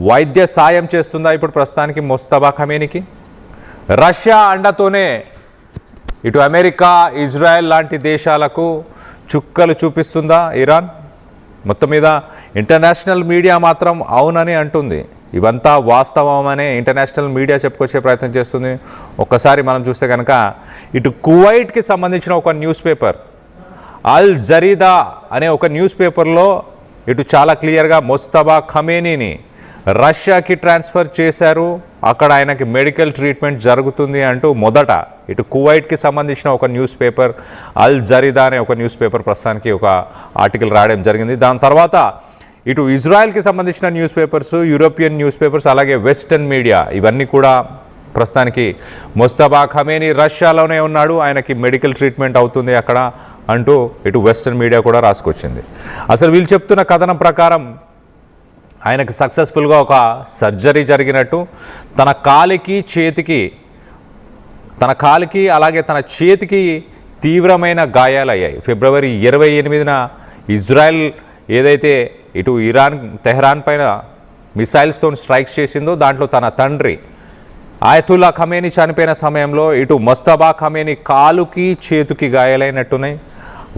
వైద్య సాయం చేస్తుందా ఇప్పుడు ప్రస్తుతానికి ముస్తఫా ఖమేనీకి? రష్యా అండతోనే ఇటు అమెరికా, ఇజ్రాయెల్ లాంటి దేశాలకు చుక్కలు చూపిస్తుందా ఇరాన్? మొత్తం మీద ఇంటర్నేషనల్ మీడియా మాత్రం అవునని అంటుంది. ఇవంతా వాస్తవమనే ఇంటర్నేషనల్ మీడియా చెప్పుకొచ్చే ప్రయత్నం చేస్తుంది. ఒక్కసారి మనం చూస్తే కనుక ఇటు కువైట్కి సంబంధించిన ఒక న్యూస్ పేపర్ అల్ జరీదా అనే ఒక న్యూస్ పేపర్లో ఇటు చాలా క్లియర్గా ముస్తఫా ఖమేనీని రష్యాకి ట్రాన్స్ఫర్ చేశారు, అక్కడ ఆయనకి మెడికల్ ట్రీట్మెంట్ జరుగుతుంది అంటూ మొదట ఇటు కువైట్కి సంబంధించిన ఒక న్యూస్ పేపర్ అల్ జరీదా అనే ఒక న్యూస్ పేపర్ ప్రస్తుతానికి ఒక ఆర్టికల్ రాయడం జరిగింది. దాని తర్వాత ఇటు ఇజ్రాయెల్కి సంబంధించిన news papers, European news papers, అలాగే వెస్టర్న్ మీడియా ఇవన్నీ కూడా ప్రస్తుతానికి ముస్తఫా ఖమేనీ రష్యాలోనే ఉన్నాడు, ఆయనకి మెడికల్ ట్రీట్మెంట్ అవుతుంది అక్కడ అంటూ ఇటు వెస్టర్న్ మీడియా కూడా రాసుకొచ్చింది. అసలు వీళ్ళు చెప్తున్న కథనం ప్రకారం ఆయనకు సక్సెస్ఫుల్గా ఒక సర్జరీ జరిగినట్టు, తన కాలికి అలాగే తన చేతికి తీవ్రమైన గాయాలయ్యాయి. ఫిబ్రవరి 28న ఇజ్రాయెల్ ఏదైతే ఇటు ఇరాన్ తెహ్రాన్ పైన మిసైల్స్తో స్ట్రైక్స్ చేసిందో దాంట్లో తన తండ్రి ఆయతుల్లా ఖమేనీ చనిపోయిన సమయంలో ఇటు ముస్తఫా ఖమేనీ కాలుకి చేతికి గాయాలైనట్టున్నాయి.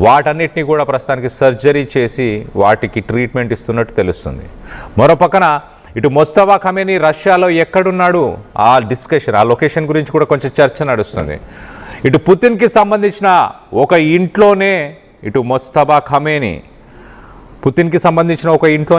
వాటన్నిటిని కూడా ప్రస్తుతానికి సర్జరీ చేసి వాటికి ట్రీట్మెంట్ ఇస్తున్నట్టు తెలుస్తుంది. మరో పక్కన ఇటు ముస్తఫా ఖమేనీ రష్యాలో ఎక్కడున్నాడు ఆ డిస్కషన్, ఆ లొకేషన్ గురించి కూడా కొంచెం చర్చ నడుస్తుంది. ఇటు పుతిన్కి సంబంధించిన ఒక ఇంట్లోనే ఇటు ముస్తఫా ఖమేనీ పుతిన్కి సంబంధించిన ఒక ఇంట్లో